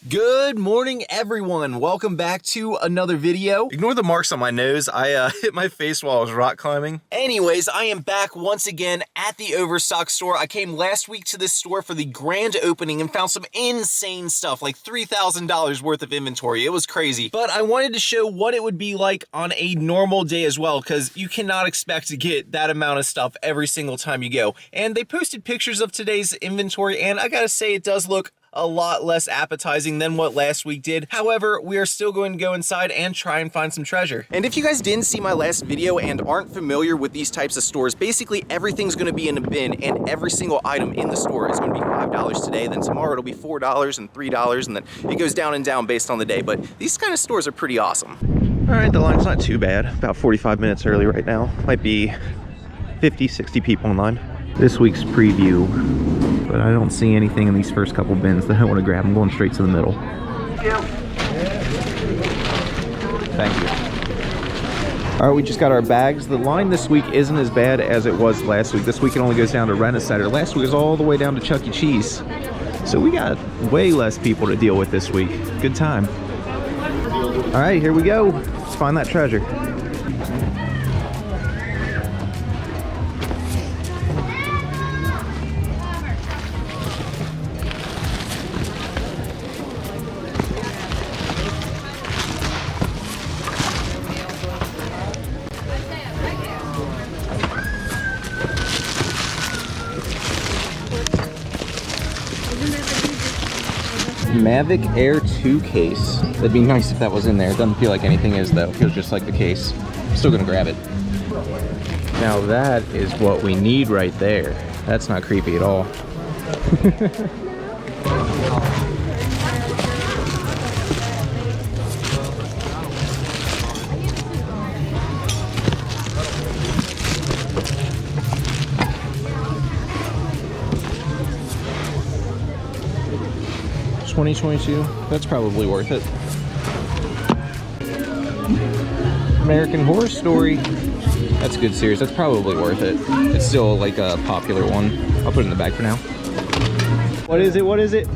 Good morning, everyone. Welcome back to another video. Ignore the marks on my nose. I hit my face while I was rock climbing. Anyways, I am back once again at the Overstock store. I came last week to this store for the grand opening and found some insane stuff, like $3,000 worth of inventory. It was crazy. But I wanted to show what it would be like on a normal day as well, because you cannot expect to get that amount of stuff every single time you go. And they posted pictures of today's inventory, and I gotta say, it does look a lot less appetizing than what last week did. However, we are still going to go inside and try and find some treasure. And if you guys didn't see my last video and aren't familiar with these types of stores, basically everything's gonna be in a bin and every single item in the store is gonna be $5 today, then tomorrow it'll be $4 and $3, and then it goes down and down based on the day. But these kind of stores are pretty awesome. All right, the line's not too bad. About 45 minutes early right now. Might be 50, 60 people in line. This week's preview, but I don't see anything in these first couple bins that I want to grab. I'm going straight to the middle. Thank you. All right, we just got our bags. The line this week isn't as bad as it was last week. This week it only goes down to Rent-A-Center. Last week it was all the way down to Chuck E. Cheese. So we got way less people to deal with this week. Good time. All right, here we go. Let's find that treasure. Mavic Air 2 case. That'd be nice if that was in there. It doesn't feel like anything is though. It feels just like the case. I'm still gonna grab it. Now that is what we need right there. That's not creepy at all. $20.22, that's probably worth it. American Horror Story, that's a good series, that's probably worth it. It's still like a popular one. I'll put it in the bag for now. What is it, what is it?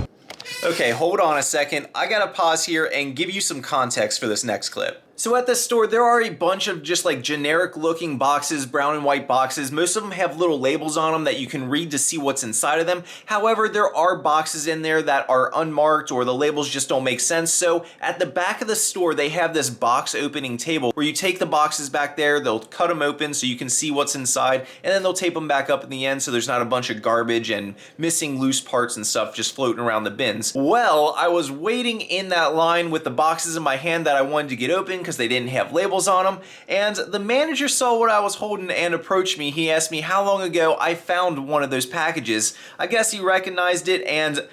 Okay, hold on a second. I gotta pause here and give you some context for this next clip. So at this store, there are a bunch of just like generic looking boxes, brown and white boxes. Most of them have little labels on them that you can read to see what's inside of them. However, there are boxes in there that are unmarked or the labels just don't make sense. So at the back of the store, they have this box opening table where you take the boxes back there, they'll cut them open so you can see what's inside, and then they'll tape them back up in the end so there's not a bunch of garbage and missing loose parts and stuff just floating around the bins. Well, I was waiting in that line with the boxes in my hand that I wanted to get open because they didn't have labels on them, and the manager saw what I was holding and approached me. He asked me how long ago I found one of those packages. I guess he recognized it, and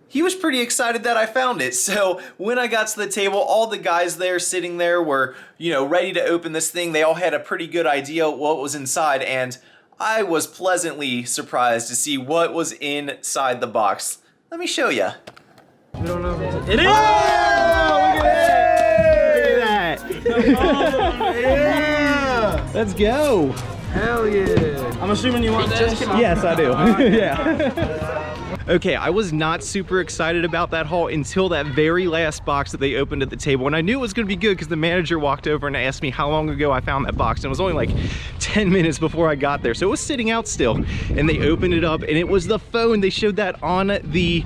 he was pretty excited that I found it. So when I got to the table, all the guys there sitting there were, you know, ready to open this thing. They all had a pretty good idea what was inside, and I was pleasantly surprised to see what was inside the box. Let me show you. We don't know. It is! Oh, look at that! Oh, yeah! Let's go! Hell yeah! I'm assuming you want that? Yes, I do. Yeah. Okay, I was not super excited about that haul until that very last box that they opened at the table, and I knew it was going to be good because the manager walked over and asked me how long ago I found that box, and it was only like 10 minutes before I got there, so it was sitting out still, and they opened it up, and it was the phone. They showed that on the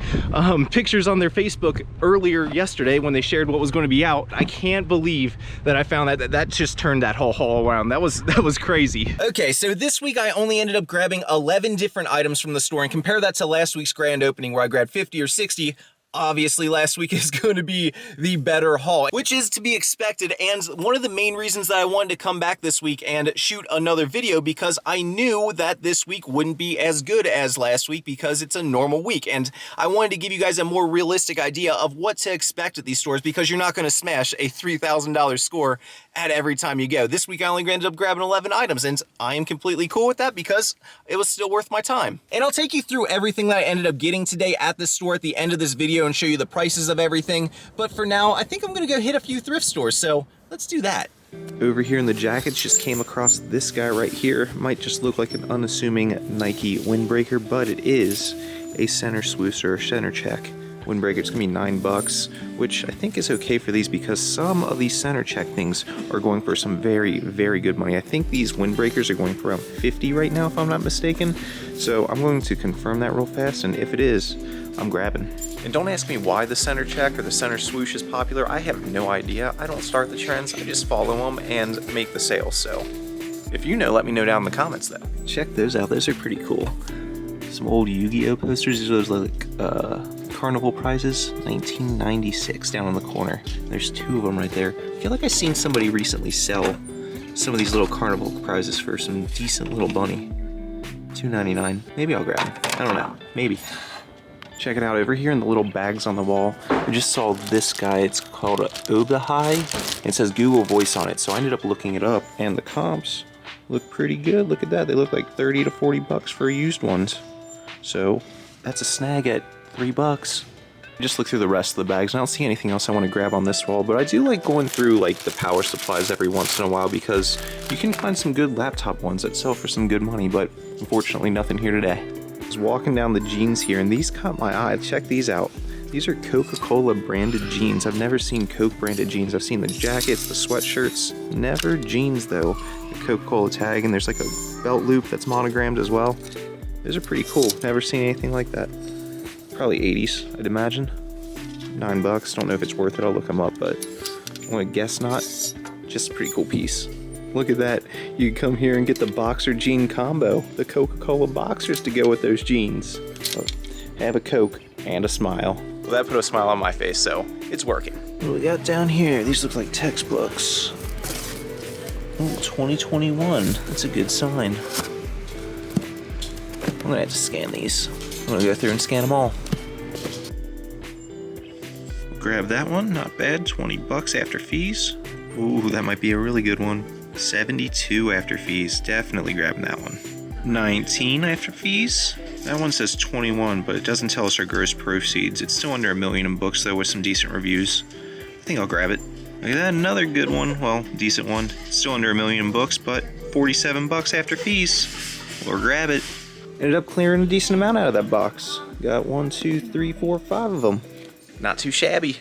pictures on their Facebook earlier yesterday when they shared what was going to be out. I can't believe that I found that. That just turned that whole haul around. That was crazy. Okay, so this week I only ended up grabbing 11 different items from the store, and compare that to last week's grand opening where I grabbed 50 or 60. Obviously last week is going to be the better haul, which is to be expected, and one of the main reasons that I wanted to come back this week and shoot another video, because I knew that this week wouldn't be as good as last week because it's a normal week, and I wanted to give you guys a more realistic idea of what to expect at these stores, because you're not going to smash a $3,000 score at every time you go. This week I only ended up grabbing 11 items, and I am completely cool with that because it was still worth my time. And I'll take you through everything that I ended up getting today at the store at the end of this video and show you the prices of everything. But for now, I think I'm gonna go hit a few thrift stores, so let's do that. Over here in the jackets, just came across this guy right here. Might just look like an unassuming Nike windbreaker, but it is a center swoosh or center check. windbreaker. It's gonna be $9, which I think is okay for these because some of these center check things are going for some very, very good money. I think these windbreakers are going for around 50 right now, if I'm not mistaken. So I'm going to confirm that real fast, and if it is, I'm grabbing. And don't ask me why the center check or the center swoosh is popular. I have no idea. I don't start the trends, I just follow them and make the sales. So if you know, let me know down in the comments though. Check those out, those are pretty cool. Some old Yu-Gi-Oh posters. These are those like carnival prizes, 1996 down in the corner. There's 2 of them right there. I feel like I've seen somebody recently sell some of these little carnival prizes for some decent little money. $2.99. Maybe I'll grab them. I don't know. Maybe. Check it out over here in the little bags on the wall. I just saw this guy. It's called a Obahai. It says Google Voice on it, so I ended up looking it up, and the comps look pretty good. Look at that. They look like 30 to 40 bucks for used ones. So that's a snag at $3. Just look through the rest of the bags. I don't see anything else I want to grab on this wall, but I do like going through like the power supplies every once in a while because you can find some good laptop ones that sell for some good money, but unfortunately nothing here today. I was walking down the jeans here and these caught my eye. Check these out. These are Coca-Cola branded jeans. I've never seen Coke branded jeans. I've seen the jackets, the sweatshirts, never jeans though. The Coca-Cola tag, and there's like a belt loop that's monogrammed as well. Those are pretty cool. Never seen anything like that. Probably 80s, I'd imagine. $9. Don't know if it's worth it. I'll look them up, but I want to guess not. Just a pretty cool piece. Look at that. You can come here and get the boxer jean combo. The Coca-Cola boxers to go with those jeans. So, have a Coke and a smile. Well, that put a smile on my face, so it's working. What do we got down here? These look like textbooks. Oh, 2021. That's a good sign. I'm gonna have to scan these. I'm gonna go through and scan them all. Grab that one, not bad. 20 bucks after fees. Ooh, that might be a really good one. 72 after fees, definitely grabbing that one. 19 after fees. That one says 21, but it doesn't tell us our gross proceeds. It's still under $1 million in books though with some decent reviews. I think I'll grab it. Look at that, another good one. Well, decent one. Still under $1 million in books, but 47 bucks after fees. We'll grab it. Ended up clearing a decent amount out of that box. Got 1, 2, 3, 4, 5 of them. Not too shabby.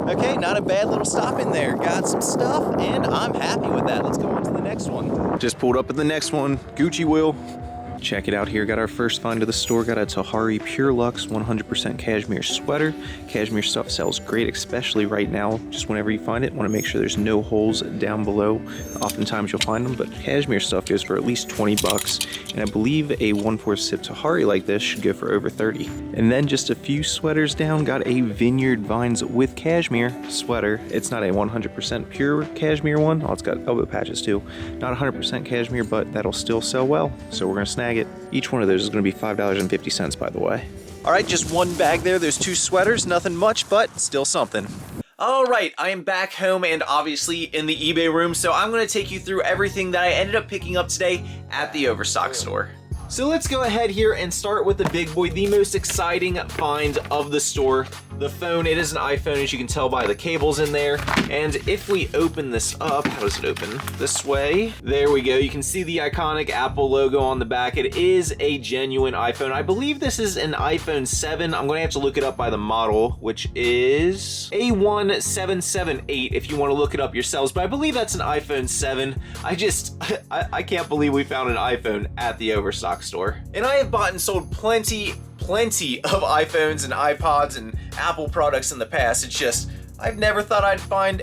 Okay, not a bad little stop in there. Got some stuff, and I'm happy with that. Let's go on to the next one. Just pulled up at the next one. Gucci Will. Check it out here. Got our first find of the store. Got a Tahari Pure Luxe 100% cashmere sweater. Cashmere stuff sells great, especially right now. Just whenever you find it, want to make sure there's no holes down below. Oftentimes you'll find them, but cashmere stuff goes for at least 20 bucks. And I believe a 1/4 sip Tahari like this should go for over 30. And then just a few sweaters down, got a Vineyard Vines with cashmere sweater. It's not a 100% pure cashmere one. Oh, it's got elbow patches too. Not 100% cashmere, but that'll still sell well. So we're gonna snag it. Each one of those is gonna be $5.50, by the way. All right, just one bag there. There's 2 sweaters, nothing much, but still something. All right, I am back home and obviously in the eBay room, so I'm gonna take you through everything that I ended up picking up today at the Overstock store. So let's go ahead here and start with the big boy, the most exciting find of the store. The phone, it is an iPhone, as you can tell by the cables in there. And if we open this up, how does it open? This way. There we go. You can see the iconic Apple logo on the back. It is a genuine iPhone. I believe this is an iPhone 7. I'm going to have to look it up by the model, which is A1778 if you want to look it up yourselves. But I believe that's an iPhone 7. I can't believe we found an iPhone at the Overstock store. And I have bought and sold plenty of iPhones and iPods and Apple products in the past. It's just, I've never thought I'd find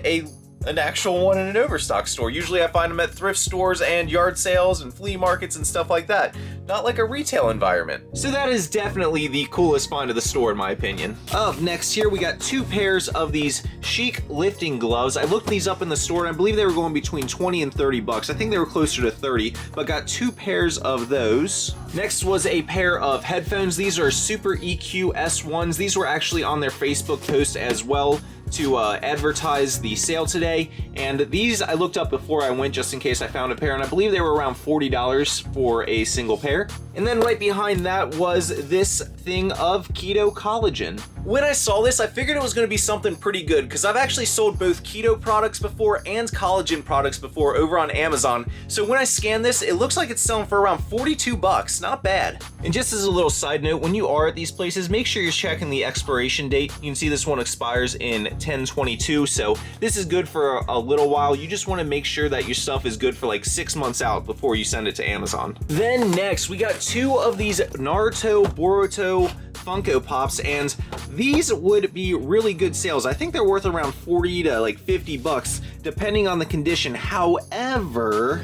an actual one in an Overstock store. Usually I find them at thrift stores and yard sales and flea markets and stuff like that. Not like a retail environment. So that is definitely the coolest find of the store in my opinion. Up next here, we got 2 pairs of these chic lifting gloves. I looked these up in the store and I believe they were going between 20 and 30 bucks. I think they were closer to 30, but got 2 pairs of those. Next was a pair of headphones. These are Super EQ S1s. These were actually on their Facebook post as well to advertise the sale today, and these I looked up before I went just in case I found a pair, and I believe they were around $40 for a single pair. And then right behind that was this thing of keto collagen. When I saw this, I figured it was going to be something pretty good because I've actually sold both keto products before and collagen products before over on Amazon. So when I scan this, it looks like it's selling for around 42 bucks. Not bad. And just as a little side note, when you are at these places, make sure you're checking the expiration date. You can see this one expires in 10/22, so this is good for a little while. You just want to make sure that your stuff is good for like 6 months out before you send it to Amazon. Then next, we got 2 of these Naruto Boruto Funko Pops, and these would be really good sales. I think they're worth around 40 to like 50 bucks, depending on the condition. However,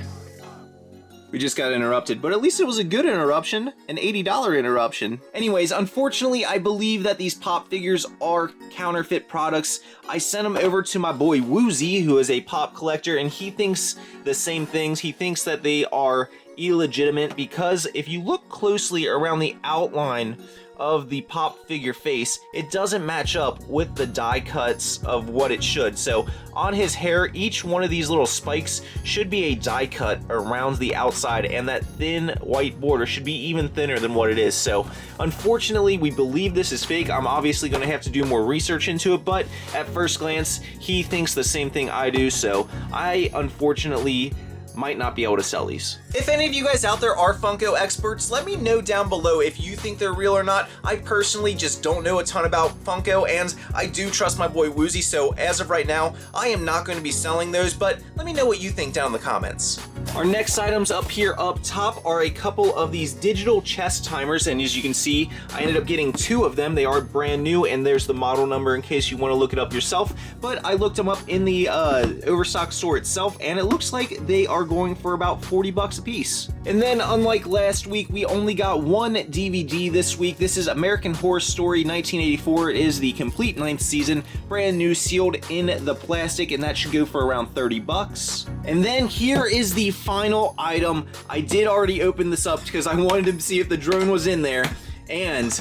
we just got interrupted, but at least it was a good interruption, an $80 interruption. Anyways, unfortunately, I believe that these pop figures are counterfeit products. I sent them over to my boy Woozy, who is a pop collector, and he thinks the same things. He thinks that they are illegitimate because if you look closely around the outline of the pop figure face, it doesn't match up with the die cuts of what it should. So on his hair, each one of these little spikes should be a die cut around the outside, and that thin white border should be even thinner than what it is. So unfortunately, we believe this is fake. I'm obviously going to have to do more research into it, but at first glance, he thinks the same thing I do, so I unfortunately might not be able to sell these. If any of you guys out there are Funko experts, let me know down below if you think they're real or not. I personally just don't know a ton about Funko, and I do trust my boy Woozy, so as of right now, I am not going to be selling those, but let me know what you think down in the comments. Our next items up here up top are a couple of these digital chess timers, and as you can see, I ended up getting 2 of them. They are brand new, and there's the model number in case you want to look it up yourself, but I looked them up in the Overstock store itself, and it looks like they are going for about 40 bucks a piece. And then, unlike last week, we only got 1 DVD this week. This is American Horror Story 1984. It is the complete 9th season, brand new, sealed in the plastic, and that should go for around 30 bucks. And then here is the final item. I did already open this up because I wanted to see if the drone was in there, and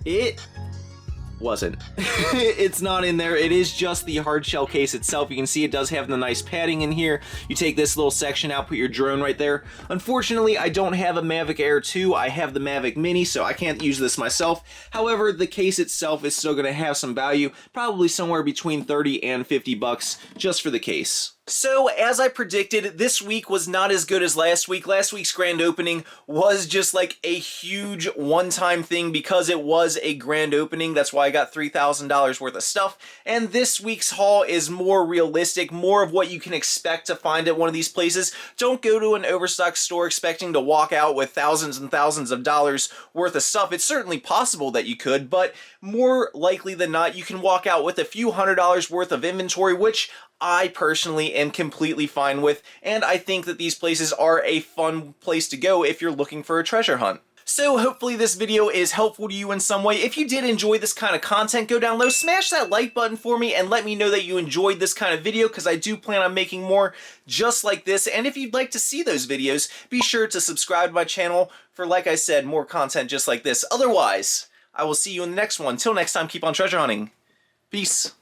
it wasn't. It's not in there. It is just the hard shell case itself. You can see it does have the nice padding in here. You take this little section out, put your drone right there. Unfortunately, I don't have a Mavic Air 2. I have the Mavic Mini, so I can't use this myself. However, the case itself is still going to have some value, probably somewhere between 30 and 50 bucks just for the case. So, as I predicted, this week was not as good as last week. Last week's grand opening was just like a huge one-time thing because it was a grand opening. That's why I got $3,000 worth of stuff. And this week's haul is more realistic, more of what you can expect to find at one of these places. Don't go to an Overstock store expecting to walk out with thousands and thousands of dollars worth of stuff. It's certainly possible that you could, but more likely than not, you can walk out with a few $100s worth of inventory, which I personally am completely fine with, and I think that these places are a fun place to go if you're looking for a treasure hunt. So hopefully this video is helpful to you in some way. If you did enjoy this kind of content, go down low, smash that like button for me, and let me know that you enjoyed this kind of video, because I do plan on making more just like this. And if you'd like to see those videos, be sure to subscribe to my channel for, like I said, more content just like this. Otherwise, I will see you in the next one. Till next time, keep on treasure hunting. Peace.